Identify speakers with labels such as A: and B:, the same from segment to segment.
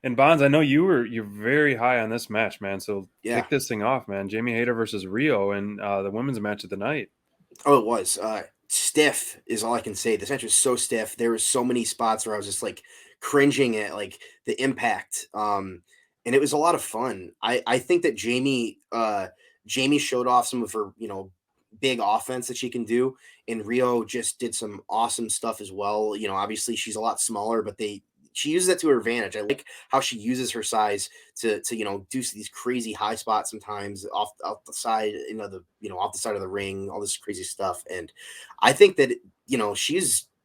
A: And Bonds, I know you're very high on this match, man. So
B: Yeah.
A: kick this thing off, man. Jamie Hayter versus Riho and the women's match of the night.
B: Oh, it was. Stiff is all I can say. This match was so stiff. There was so many spots where I was just like cringing at like the impact. And it was a lot of fun. I think that Jamie showed off some of her, big offense that she can do. And Rio just did some awesome stuff as well. Obviously she's a lot smaller, but she uses that to her advantage. I like how she uses her size to do these crazy high spots sometimes off the side, off the side of the ring, all this crazy stuff. And I think that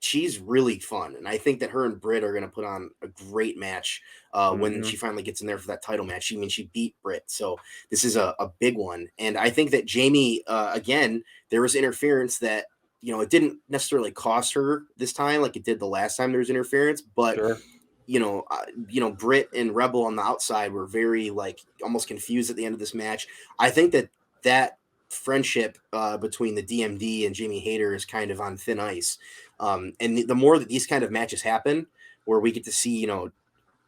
B: she's really fun, and I think that her and Britt are going to put on a great match when
A: Hmm.
B: she finally gets in there for that title match. She beat Britt, so this is a big one. And I think that Jamie, again, there was interference that it didn't necessarily cost her this time like it did the last time there was interference, but
A: Sure.
B: Britt and Rebel on the outside were very like almost confused at the end of this match. I think that friendship between the DMD and Jamie Hayter is kind of on thin ice. And the more that these kind of matches happen, where we get to see,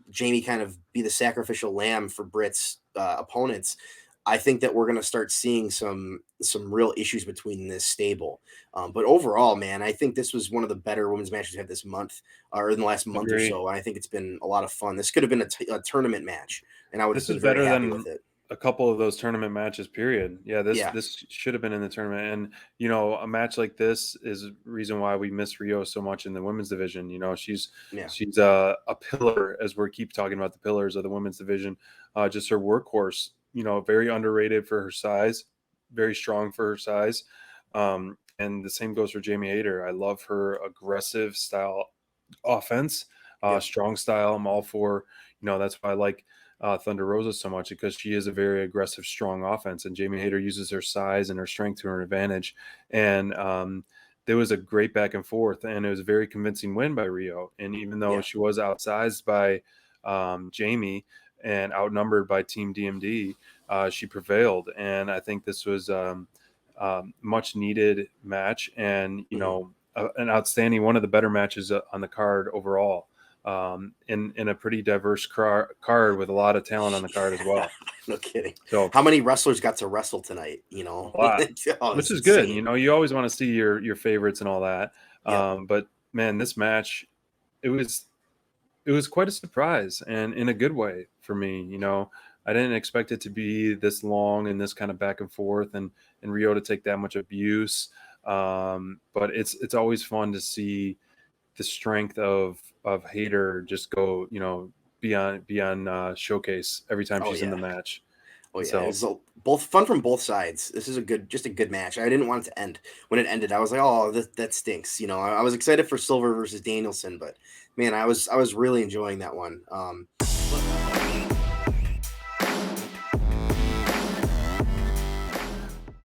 B: Jamie kind of be the sacrificial lamb for Britt's opponents, I think that we're going to start seeing some real issues between this stable. But overall, man, I think this was one of the better women's matches we've had this month or in the last month or
A: Agree.
B: so. And I think it's been a lot of fun. This could have been a tournament match, and I would have
A: This is
B: been very
A: better
B: happy with
A: than
B: it.
A: a couple of those tournament matches. Period. Yeah, this
B: Yeah,
A: this should have been in the tournament, and a match like this is the reason why we miss Rio so much in the women's division.
B: yeah,
A: She's a pillar, as we keep talking about the pillars of the women's division. Just her workhorse. Very underrated for her size, very strong for her size. And the same goes for Jamie Hayter. I love her aggressive style offense,
B: yeah.
A: strong style. I'm all for. That's why I like Thunder Rosa so much, because she is a very aggressive, strong offense, and Jamie Hayter uses her size and her strength to her advantage. And there was a great back and forth, and it was a very convincing win by Rio. And even though
B: Yeah.
A: she was outsized by Jamie and outnumbered by Team DMD, she prevailed. And I think this was much needed match, and
B: Mhm.
A: an outstanding, one of the better matches on the card overall, in a pretty diverse card with a lot of talent on the card as
B: Yeah,
A: well.
B: no kidding.
A: So
B: How many wrestlers got to wrestle tonight?
A: a lot,
B: Oh,
A: which
B: it's
A: is good.
B: insane.
A: You always want to see your favorites and all that.
B: Yep.
A: But man, this match, it was it was quite a surprise, and in a good way for me. I didn't expect it to be this long and this kind of back and forth, and Rio to take that much abuse. But it's always fun to see the strength of Hater just go, beyond showcase every time
B: Oh
A: she's in the
B: yeah.
A: match.
B: Oh yeah,
A: So
B: it's both fun from both sides. This is just a good match. I didn't want it to end. When it ended, I was like, "Oh, that stinks." I was excited for Silver versus Danielson, but man, I was really enjoying that one.